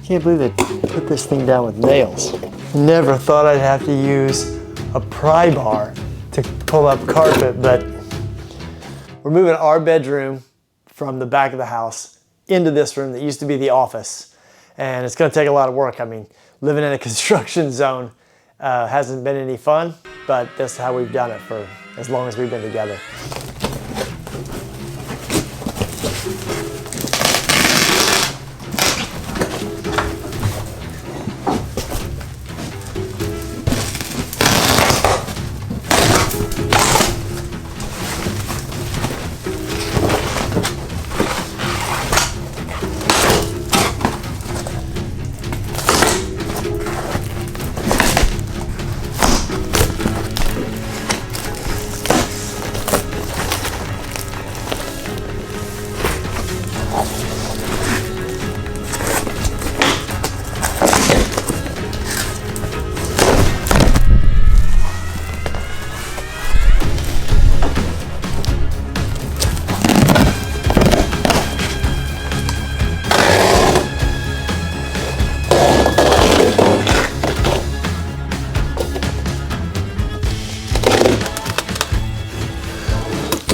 Can't believe they put this thing down with nails. Never thought I'd have to use a pry bar to pull up carpet, but we're moving our bedroom from the back of the house into this room that used to be the office. And it's gonna take a lot of work. I mean, living in a construction zone hasn't been any fun, but that's how we've done it for as long as we've been together.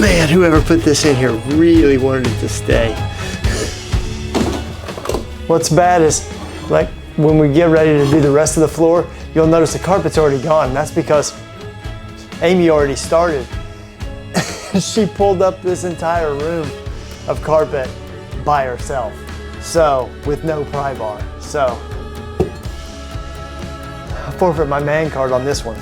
Man, whoever put this in here really wanted it to stay. What's bad is, like, when we get ready to do the rest of the floor, you'll notice the carpet's already gone. That's because Amy already started. She pulled up this entire room of carpet by herself. So, with no pry bar. So, I forfeit my man card on this one.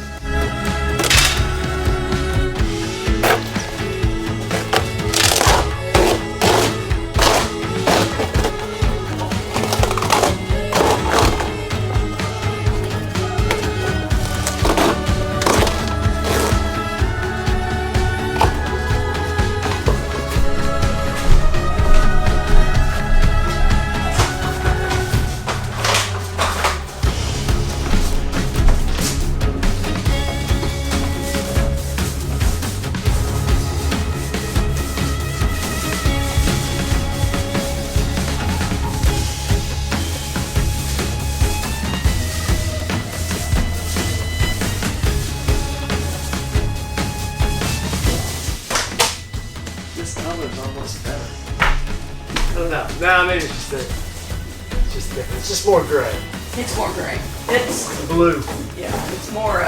This color's almost better. I don't know. Nah, maybe it's just different. It's just more gray. It's more gray. It's Blue. yeah. It's more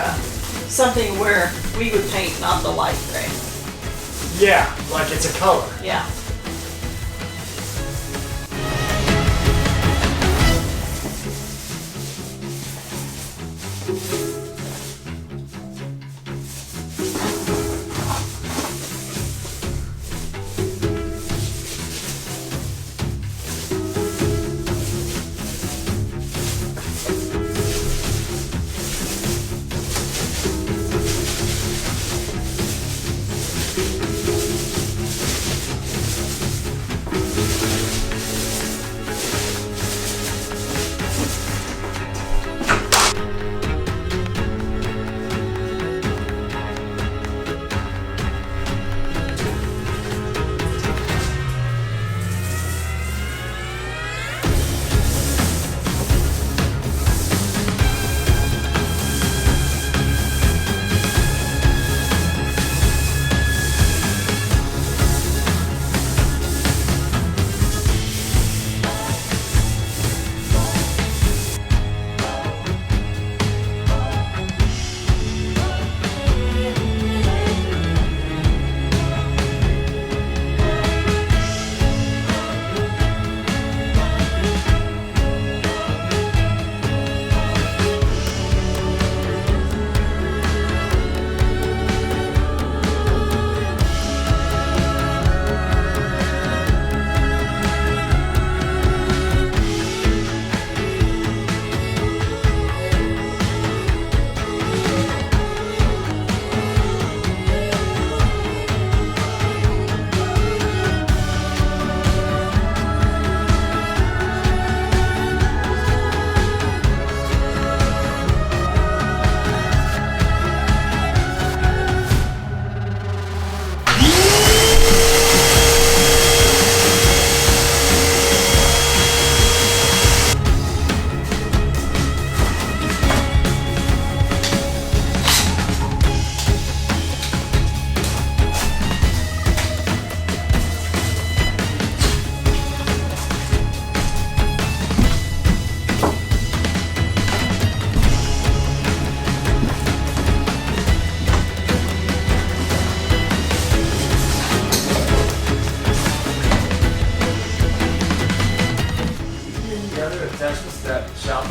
something where we would paint, not the light gray. Yeah, like it's a color. Yeah.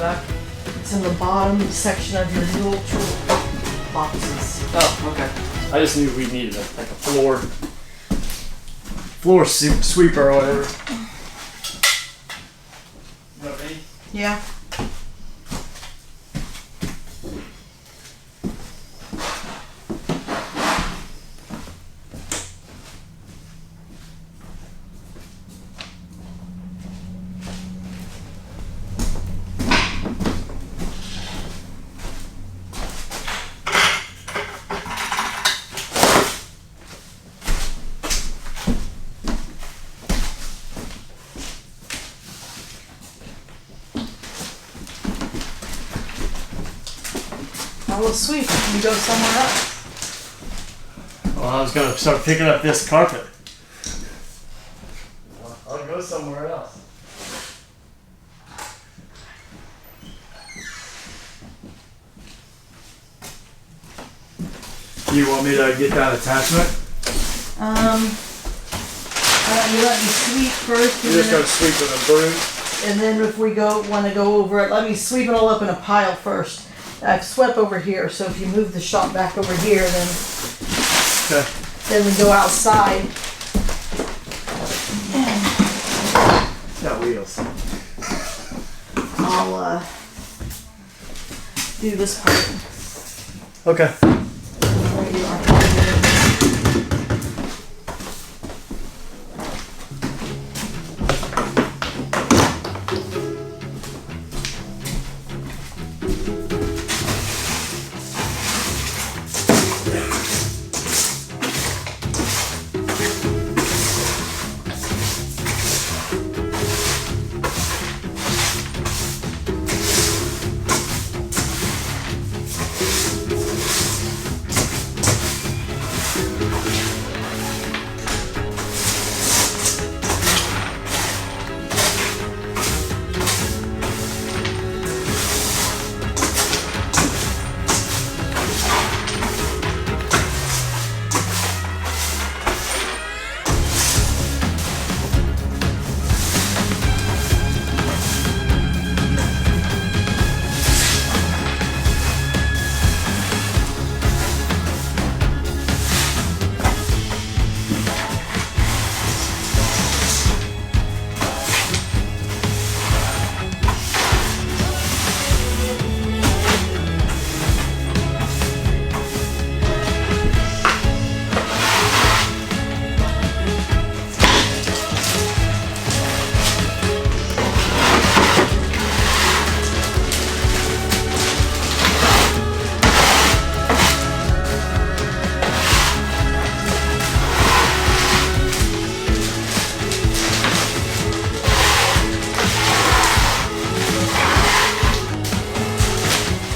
back? It's in the bottom section of your dual tool boxes. Oh, okay. I just knew we needed like a floor sweeper or whatever. You know what I mean? Yeah. Now we'll sweep. You go somewhere else. Well, I was gonna start picking up this carpet. Well, I'll go somewhere else. You want me to get that attachment? You let me sweep first. You're just gonna sweep with a broom? And then if we want to go over it, let me sweep it all up in a pile first. I've swept over here, so if you move the shop back over here, then Okay. then we go outside. It's got wheels. I'll do this part. Okay. There you are.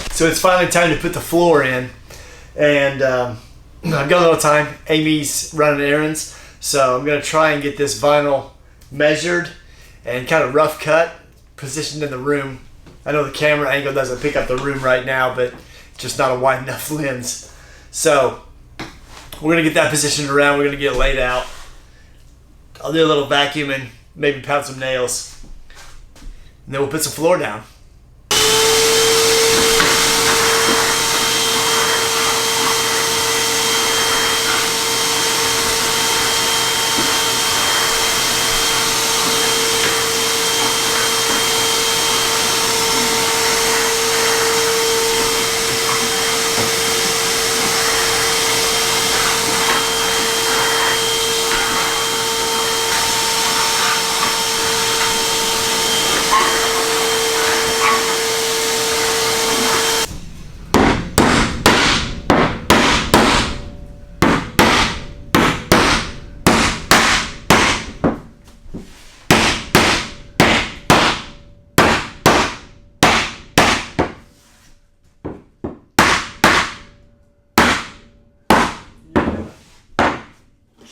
So it's finally time to put the floor in, and I've got a little time. Amy's running errands, so I'm gonna try and get this vinyl measured and kind of rough cut, positioned in the room. I know the camera angle doesn't pick up the room right now, but it's just not a wide enough lens. So we're gonna get that positioned around. We're gonna get it laid out. I'll do a little vacuuming, maybe pound some nails, and then we'll put some floor down.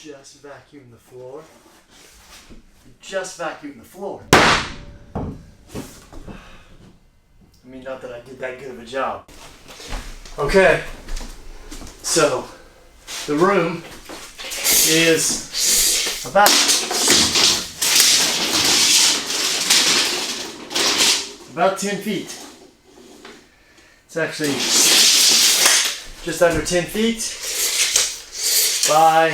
Just vacuum the floor. Just vacuum the floor. I mean, not that I did that good of a job. Okay, so the room is about 10 feet. It's actually just under 10 feet by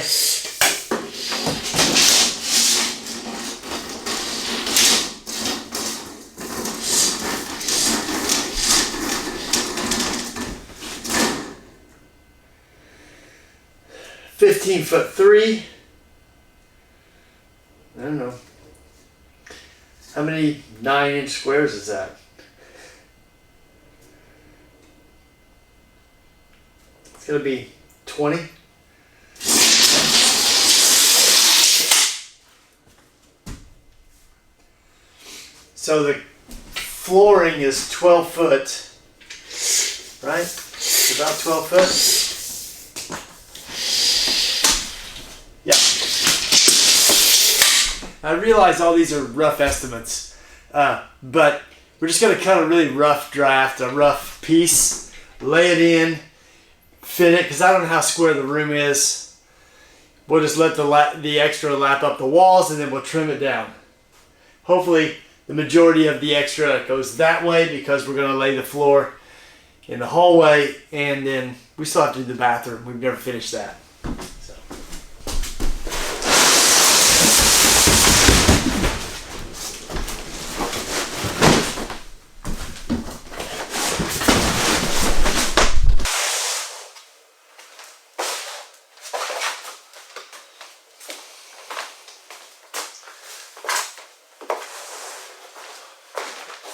15'3". I don't know. How many 9-inch squares is that? It's gonna be 20. So the flooring is 12 foot, right? It's about 12 foot. Yeah. I realize all these are rough estimates, but we're just going to cut a really rough draft, a rough piece, lay it in, fit it, because I don't know how square the room is. We'll just let the extra lap up the walls, and then we'll trim it down. Hopefully the majority of the extra goes that way, because we're going to lay the floor in the hallway, and then we still have to do the bathroom. We've never finished that. So.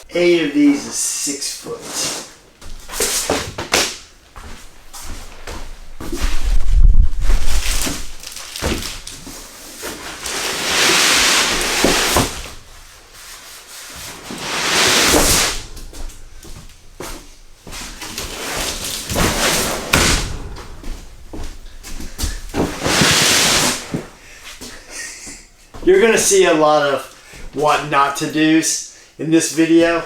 8 of these is 6 foot. You're going to see a lot of what not to do's in this video.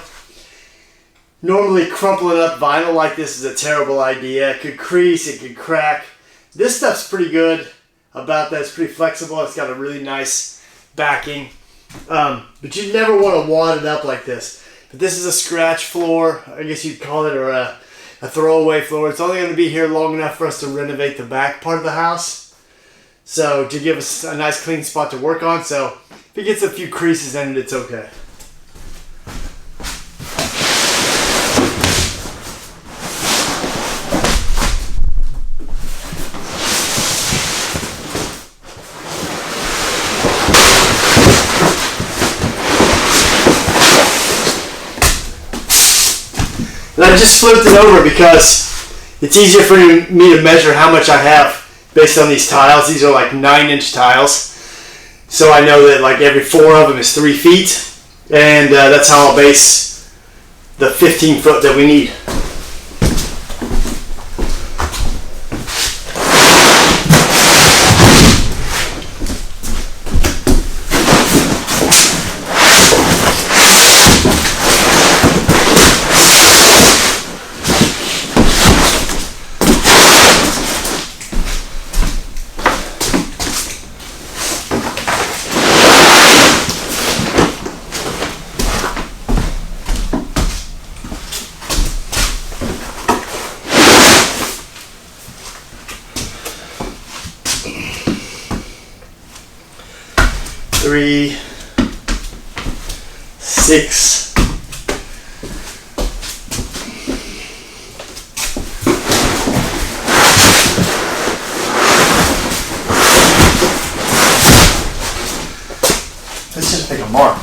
Normally crumpling up vinyl like this is a terrible idea. It could crease, it could crack. This stuff's pretty good about that. It's pretty flexible. It's got a really nice backing. But you never want to wad it up like this. But this is a scratch floor, I guess you'd call it, or a throwaway floor. It's only going to be here long enough for us to renovate the back part of the house. So to give us a nice clean spot to work on. So if it gets a few creases in it, it's okay. And I just flipped it over because it's easier for me to measure how much I have based on these tiles. These are like 9-inch tiles. So I know that like every 4 of them is 3 feet. And that's how I'll base the 15 foot that we need. Three, 6, let's just pick a mark.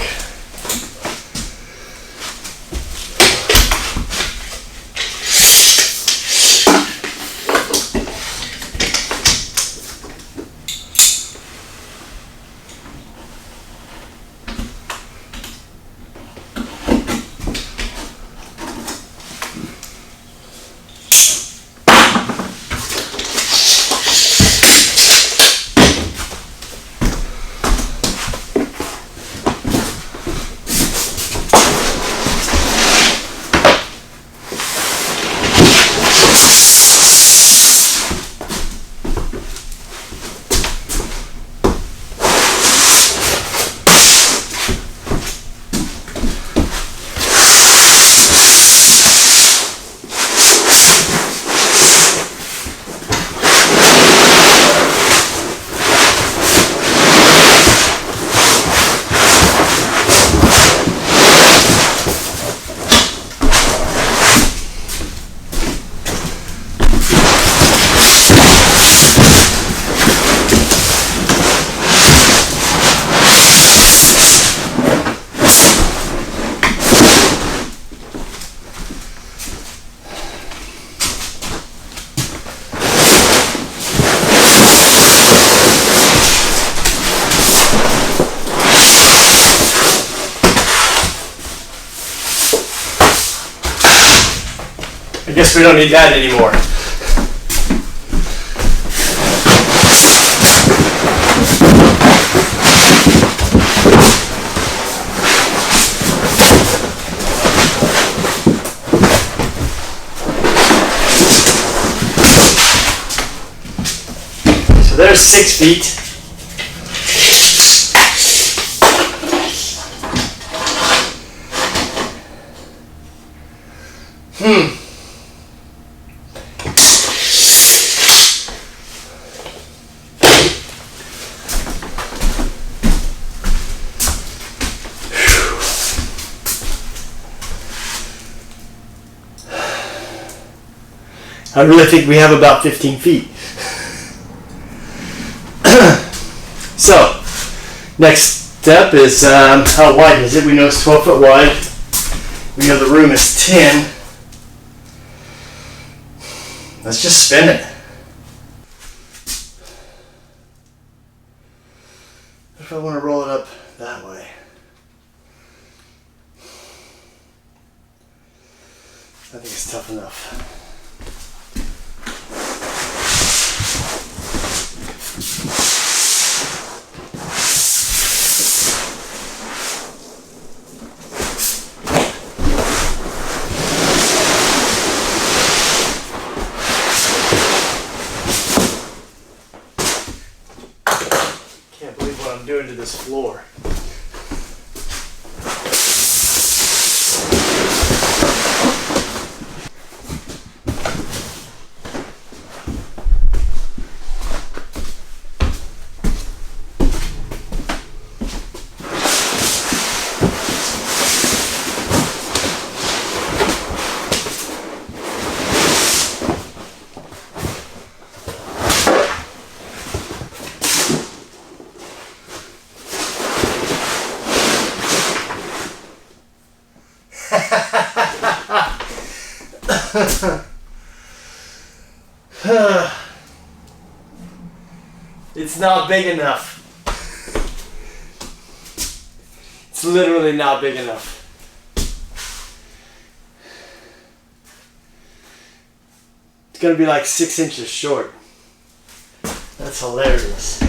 guess we don't need that anymore. So there's 6 feet. I really think we have about 15 feet. So, next step is how wide is it? We know it's 12 foot wide. We know the room is 10. Let's just spin it. What if I want to roll it up that way? I think it's tough enough. Can't believe what I'm doing to this floor. It's not big enough. It's literally not big enough. It's gonna be like 6 inches short. That's hilarious.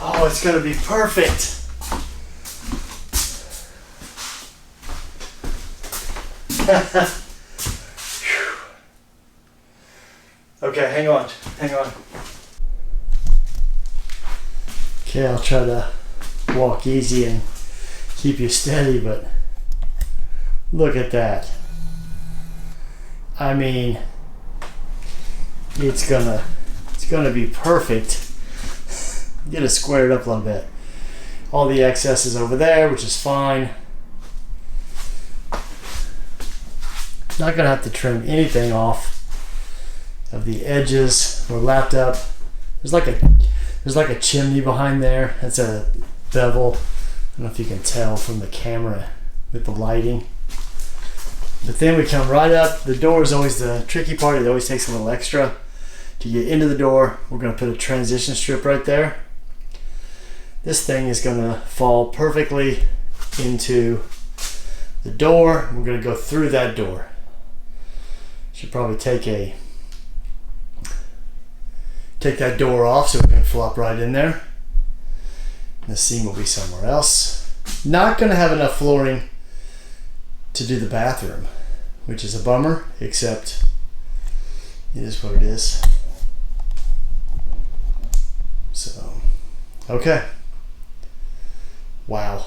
Oh, it's gonna be perfect. Okay, hang on. Okay, I'll try to walk easy and keep you steady, but look at that. I mean, it's gonna be perfect. Get it squared up a little bit. All the excess is over there, which is fine. Not gonna have to trim anything off of the edges. We're lapped up. There's like a chimney behind there. That's a bevel. I don't know if you can tell from the camera with the lighting. But then we come right up. The door is always the tricky part. It always takes a little extra to get into the door. We're gonna put a transition strip right there. This thing is gonna fall perfectly into the door. We're gonna go through that door. Should probably take that door off so we can flop right in there. The seam will be somewhere else. Not gonna have enough flooring to do the bathroom, which is a bummer, except it is what it is. So, okay. Wow.